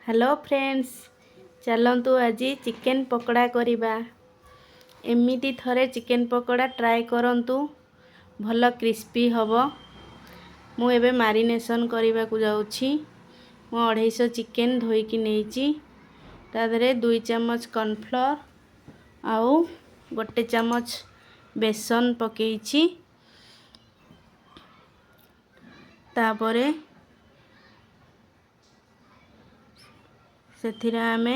Hello friends, चलतु आज chicken pakora करिबा। एमिति थरे चिकेन पकोड़ा ट्राए करंतु, भल क्रिस्पी हबो। मु एबे मारिनेशन करिबा को जाउछि। मु 250 चिकेन धोइकी नेइछि। ता देरे 2 चम्मच कॉर्नफ्लोर आउ 1 चम्मच बेसन पकेइछि। तापरे सेथिरे आमे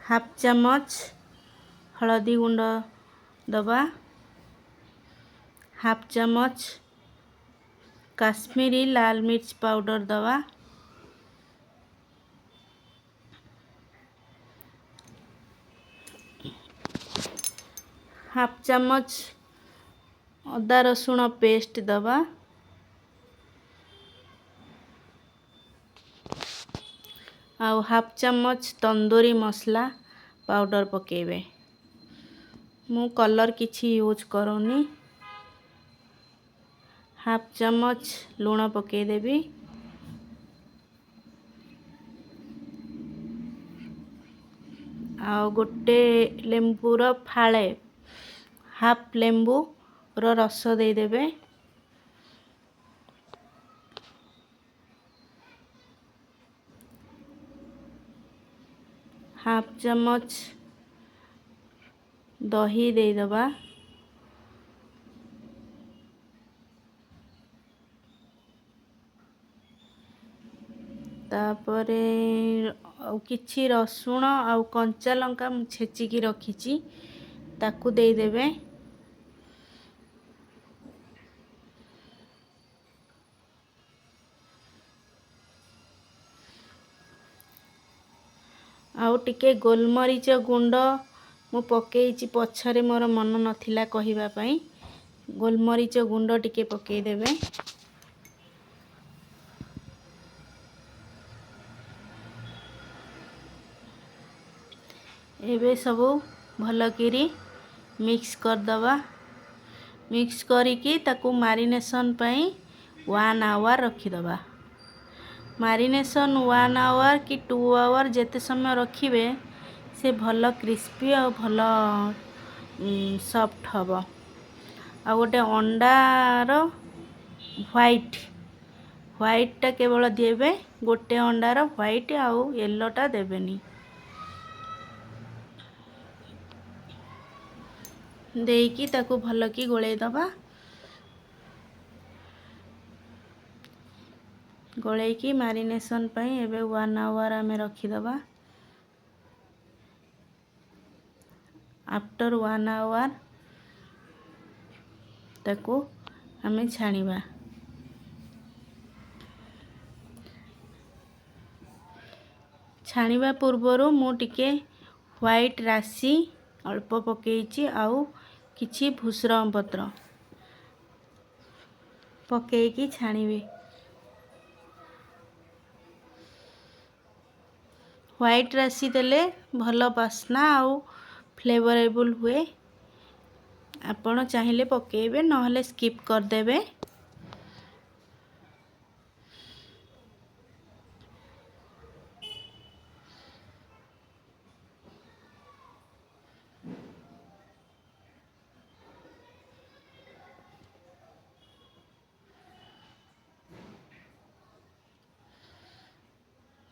हाफ चम्मच हलदी गुंड दबा, हाफ चम्मच काश्मीरी लाल मिर्च पाउडर दबा, हाफ चम्मच अदा रसुण पेस्ट दबा, आउ हाफ चम्मच तंदूरी मसला पाउडर पकेबे। मु कलर किछि यूज करूनी। हाफ चम्मच लूण पके देबी। आउ गोटे लेंबूर फाळे हाफ लेंबू रो रस दे देबे। हाफ चम्मच दही दे दबा। तापरे किछि रसुण आउ कंचा लंका मु छेचिकी रखिछि, ताकू दे देबे। आउ टिके गोलमरीच गुंड मु पकेइछि, पछरे मोर मन नथिला कहिबा पई। गोलमरीच गुंड टिके पके देबे। एबे सबू भल किरी मिक्स कर दबा। मिक्स करिकी ताकू मारिनेशन पई 1 आवर रखी दबा। मारिनेशन 1 आवर कि 2 आवर जेते समय रखिबे से भल क्रिस्पी और भल सॉफ्ट हबो। आ गोटे अंडार व्हाइट टा केवल देबे। गोटे अंडार व्हाइट आउ येलो टा देबेनी। देकी ताकू भल की गोळे दबा। गोळे की मारिनेशन पई एबे 1 आवर आमे रखी दबा। आफ्टर 1 आवर ताकू आमे छाणीबा। छाणीबा पूर्वरु मु टिके व्हाइट राशि अल्प पकेइछि आउ किछि भूसरम पत्र पकेइकी छाणीबे। व्हाइट राशि देले भल बास्ना आउ फ्लेवरेबल हुए। आपण चाहिले पकेइबे, नहले स्किप कर देबे।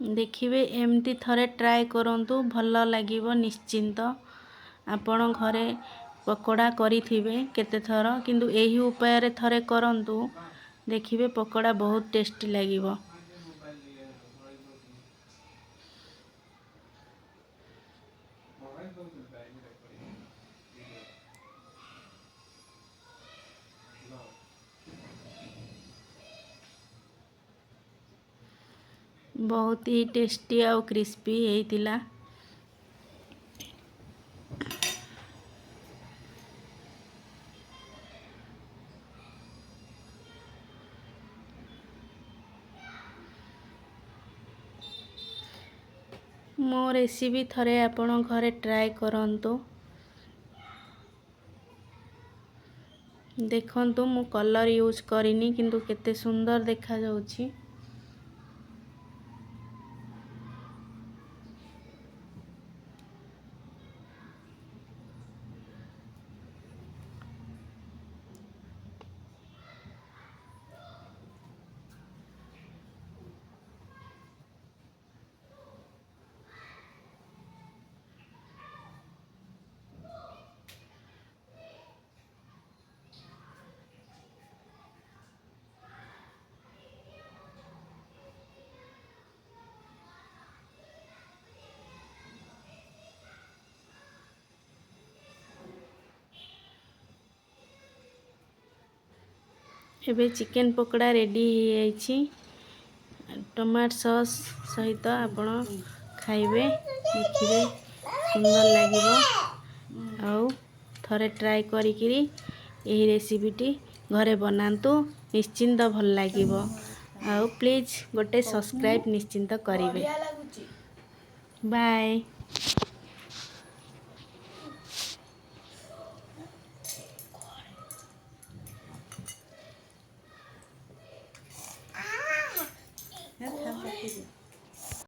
देखिए एमती थरे ट्राए करंतु, भल लागिबो निश्चिंत। आपण घरे पकोड़ा करिथिबे केते थर, किंतु एही उपाय रे थरे करंतु, देखिबे पकोड़ा बहुत टेस्टी लागिबो। बहुत ही टेस्टी आउ क्रिस्पी हेतिला। मो रेसिपी थरे आपण घरे ट्राए करंतु। देखंतु मु कलर यूज करिनी, किंतु केते सुंदर देखा जाउछि। एबे चिकेन पकोड़ा रेडी हो टमाटो सॉस सहित आपण खाइबे देखिबे सुंदर लागिबो आउ थरे ट्राई करिकिरी एही रेसिपीटी घरे बनातु निश्चिंत भल लागिबो आउ प्लीज गोटे सब्सक्राइब निश्चिंत करिवे बाय।